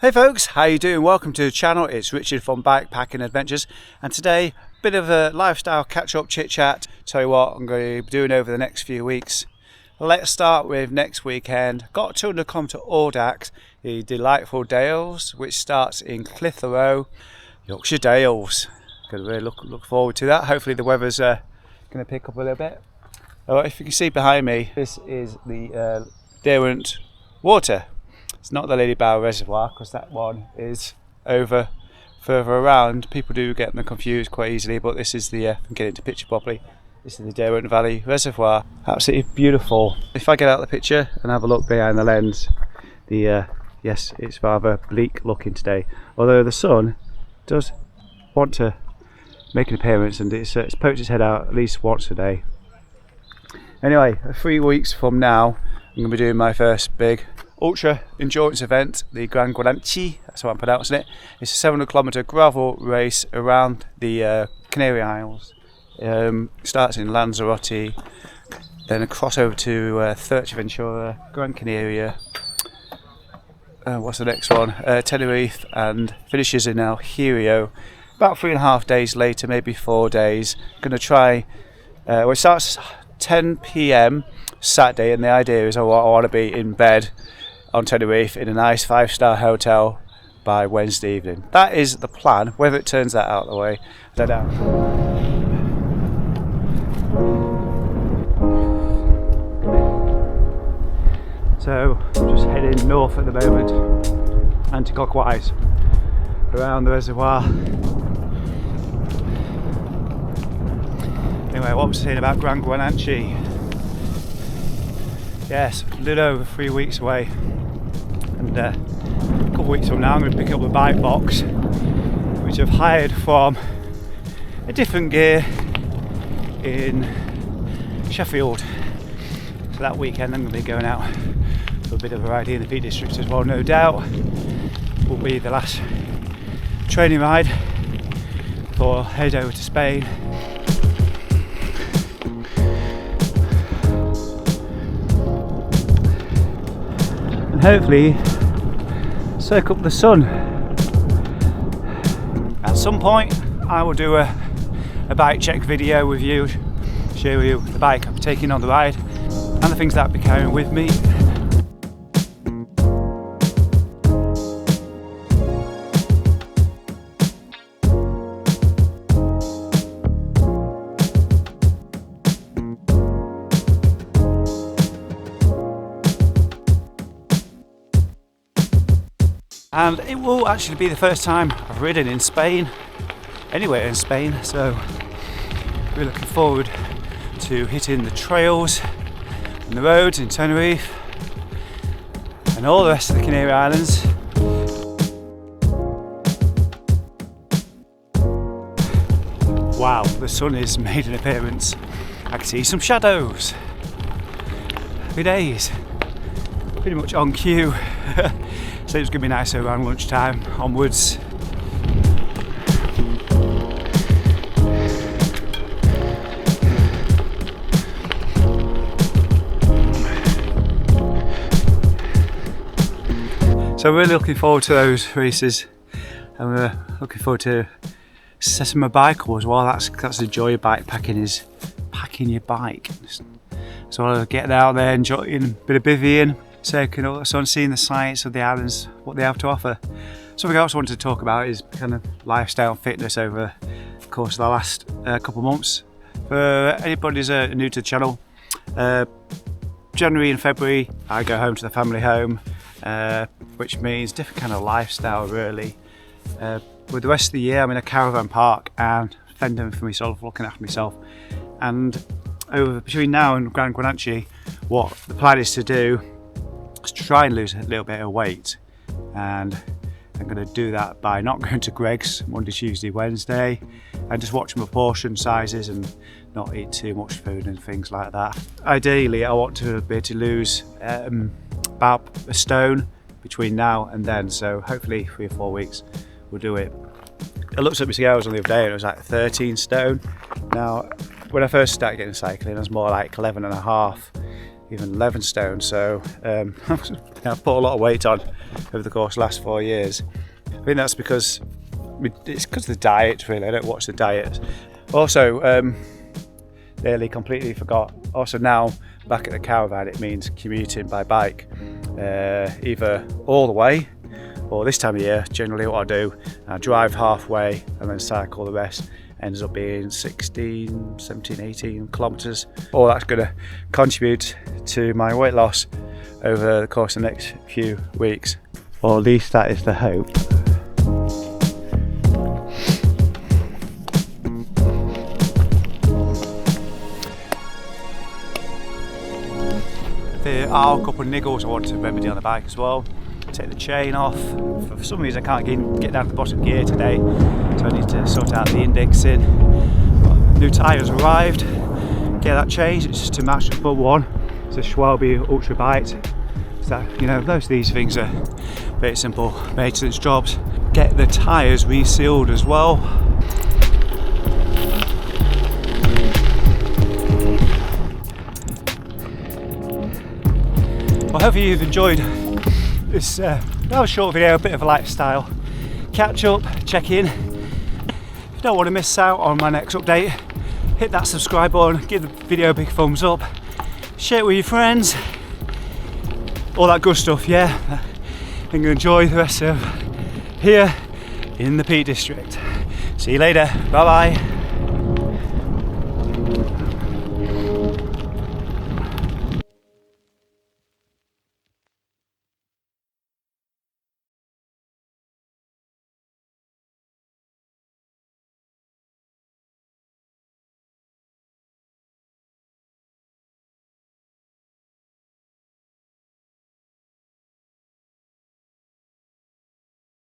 Hey folks, how you doing? Welcome to the channel. It's Richard from Bikepacking Adventures, and today bit of a lifestyle catch-up chit-chat. Tell you what I'm going to be doing over the next few weeks. Let's start with next weekend. Got 200 km Audax, the delightful Dales, which starts in Clitheroe, Yorkshire Dales. Going to really look forward to that. Hopefully the weather's going to pick up a little bit. If you can see behind me, this is the Derwent water. It's not the Lady Bower Reservoir, because that one is over further around. People do get them confused quite easily, but this is the, if I can get into picture properly, this is the Derwent Valley Reservoir. Absolutely beautiful. If I get out the picture and have a look behind the lens, yes, it's rather bleak looking today. Although the sun does want to make an appearance, and it's poked its head out at least once a day. Anyway, 3 weeks from now, I'm going to be doing my first big ultra endurance event, the GranGuanche, that's how I'm pronouncing it. It's a 700 km gravel race around the Canary Islands. Starts in Lanzarote, then across over to Fuerteventura, Gran Canaria, what's the next one? Tenerife, and finishes in Hierro. About 3.5 days later, maybe 4 days. Going to try, well, it starts 10 PM Saturday, and the idea is I want to be in bed on Tenerife in a nice 5-star hotel by Wednesday evening. That is the plan. Whether it turns that out the way, I don't know. So I'm just heading north at the moment, anti-clockwise, around the reservoir. Anyway, what was I saying about GranGuanche? Yes, a little over 3 weeks away, and a couple of weeks from now I'm going to pick up the bike box, which I've hired from a different gear in Sheffield. So that weekend I'm going to be going out for a bit of a ride here in the Peak District as well. No doubt will be the last training ride before I head over to Spain. And hopefully soak up the sun. At some point I will do a bike check video with you, show you the bike I'm taking on the ride and the things that I'll be carrying with me. And it will actually be the first time I've ridden in Spain, anywhere in Spain, so we're looking forward to hitting the trails and the roads in Tenerife and all the rest of the Canary Islands. Wow, the sun has made an appearance. I can see some shadows. Happy days. Pretty much on cue. So it's going to be nice around lunchtime onwards. So we're really looking forward to those races, and we're looking forward to setting my bike up as well. That's the joy of bike packing, is packing your bike. So I'll get out there, enjoying a bit of bivvying, soaking up the sun, seeing the sights of the islands, what they have to offer. Something else I wanted to talk about is kind of lifestyle fitness over the course of the last couple of months. For anybody who's new to the channel, January and February I go home to the family home, which means different kind of lifestyle really. With the rest of the year I'm in a caravan park and fending for myself, looking after myself. And between now and GranGuanche, what the plan is to do is to try and lose a little bit of weight, and I'm going to do that by not going to Greg's Monday, Tuesday, Wednesday, and just watch my portion sizes and not eat too much food and things like that. Ideally I want to be able to lose about a stone between now and then, so hopefully 3 or 4 weeks we'll do it. I looked at my scales on the other day and it was like 13 stone. Now when I first started getting cycling I was more like 11 and a half. even 11 stone. So I've put a lot of weight on over the course of the last 4 years. I think that's because it's because of the diet, really. I don't watch the diet. Also, nearly completely forgot. Also now back at the caravan, it means commuting by bike, either all the way, or this time of year, generally what I do, I drive halfway and then cycle the rest. Ends up being 16, 17, 18 kilometres. All that's going to contribute to my weight loss over the course of the next few weeks. Or at least that is the hope. There are a couple of niggles I want to remedy on the bike as well. Take the chain off. For some reason I can't get down to the bottom gear today, so I need to sort out the indexing. New tyres arrived. Get that changed. It's just to match the front one. It's a Schwalbe Ultra Bite. So most of these things are very simple maintenance jobs. Get the tyres resealed as well. Well, hopefully you've enjoyed this rather short video, a bit of a lifestyle catch up, check in. If you don't want to miss out on my next update, hit that subscribe button, give the video a big thumbs up, share it with your friends, all that good stuff, yeah. And enjoy the rest of here in the Peak District. See you later, bye bye.